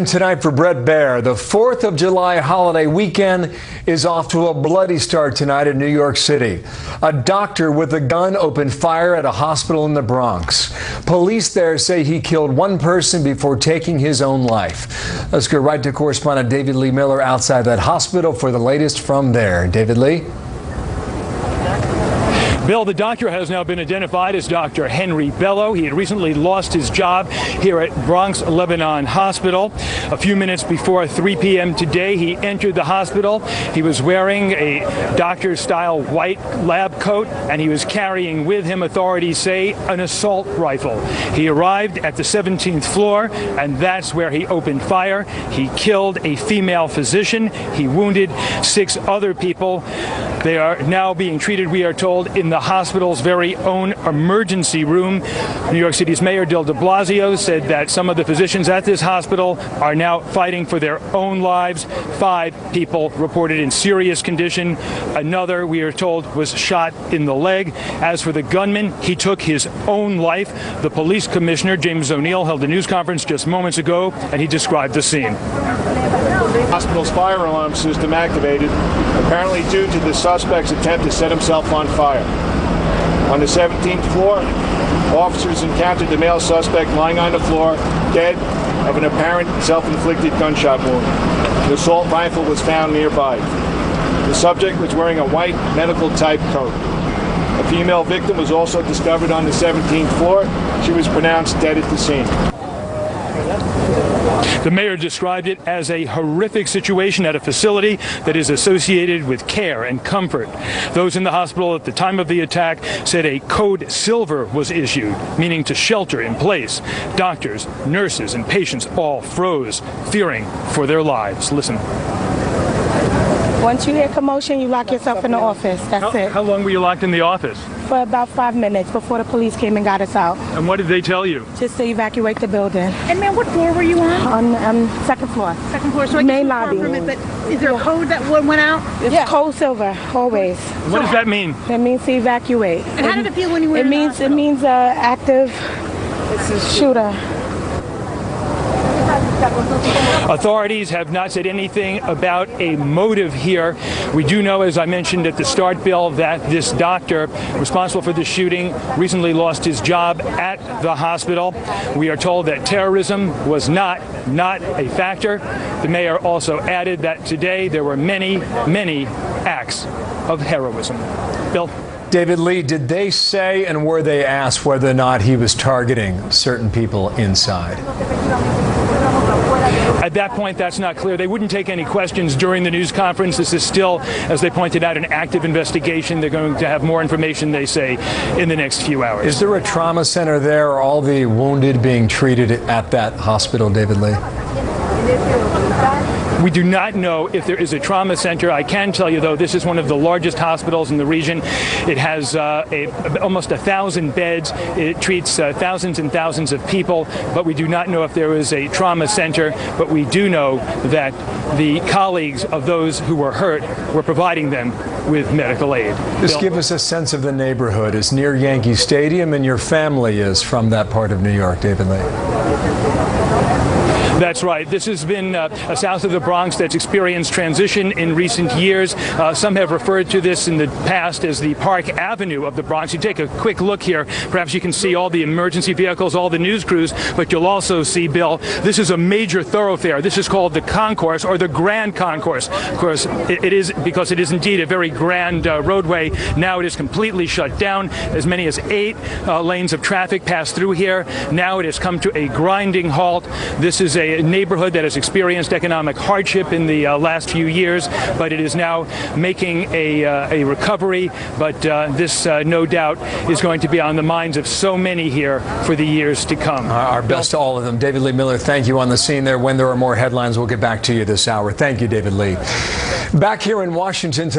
And tonight for Brett Baer, the 4th of July holiday weekend is off to a bloody start tonight in New York City. A doctor with a gun opened fire at a hospital in the Bronx. Police there say he killed one person before taking his own life. Let's go right to correspondent David Lee Miller outside that hospital for the latest from there. David Lee? Bill, the doctor has now been identified as Dr. Henry Bello. He had recently lost his job here at Bronx Lebanon Hospital. A few minutes before 3 p.m. today, he entered the hospital. He was wearing a doctor-style white lab coat, and he was carrying with him, authorities say, an assault rifle. He arrived at the 17th floor, and that's where he opened fire. He killed a female physician. He wounded 6 other people. They are now being treated, we are told, in the hospital's very own emergency room. New York City's Mayor Bill de Blasio said that some of the physicians at this hospital are now fighting for their own lives. 5 people reported in serious condition. Another, we are told, was shot in the leg. As for the gunman, he took his own life. The police commissioner, James O'Neill, held a news conference just moments ago, and he described the scene. The hospital's fire alarm system activated, apparently due to the suspect's attempt to set himself on fire. On the 17th floor, officers encountered the male suspect lying on the floor, dead of an apparent self-inflicted gunshot wound. The assault rifle was found nearby. The subject was wearing a white medical-type coat. A female victim was also discovered on the 17th floor. She was pronounced dead at the scene. The mayor described it as a horrific situation at a facility that is associated with care and comfort. Those in the hospital at the time of the attack said a code silver was issued, meaning to shelter in place. Doctors, nurses, and patients all froze, fearing for their lives. Listen. Once you hear commotion, you lock yourself in the office. That's it. How long were you locked in the office? For about 5 minutes before the police came and got us out. And what did they tell you? Just to evacuate the building. And ma'am, what floor were you on? On second floor. Second floor. So I main guess lobby. But is there a code that went out? It's code silver, always. What does that mean? That means to evacuate. And how did it feel when you were in the hospital? It means active shooter. Authorities have not said anything about a motive here. We do know, as I mentioned at the start, Bill, that this doctor responsible for the shooting recently lost his job at the hospital. We are told that terrorism was not a factor. The mayor also added that today there were many acts of heroism. Bill? David Lee, did they say and were they asked whether or not he was targeting certain people inside? At that point, that's not clear. They wouldn't take any questions during the news conference. This is still, as they pointed out, an active investigation. They're going to have more information, they say, in the next few hours. Is there a trauma center there? Are all the wounded being treated at that hospital, David Lee? We do not know if there is a trauma center. I can tell you, though, this is one of the largest hospitals in the region. It has almost 1,000 beds. It treats thousands and thousands of people, but we do not know if there is a trauma center. But we do know that the colleagues of those who were hurt were providing them with medical aid. Just give us a sense of the neighborhood. It's near Yankee Stadium, and your family is from that part of New York, David Lee. That's right. This has been south of the Bronx that's experienced transition in recent years. Some have referred to this in the past as the Park Avenue of the Bronx. You take a quick look here. Perhaps you can see all the emergency vehicles, all the news crews, but you'll also see, Bill, this is a major thoroughfare. This is called the Concourse, or the Grand Concourse. Of course, it is because it is indeed a very grand roadway. Now it is completely shut down. As many as 8 lanes of traffic pass through here. Now it has come to a grinding halt. This is a neighborhood that has experienced economic hardship in the last few years, but it is now making a recovery. But this, no doubt, is going to be on the minds of so many here for the years to come. Our best to all of them. David Lee Miller, thank you on the scene there. When there are more headlines, we'll get back to you this hour. Thank you, David Lee. Back here in Washington tonight.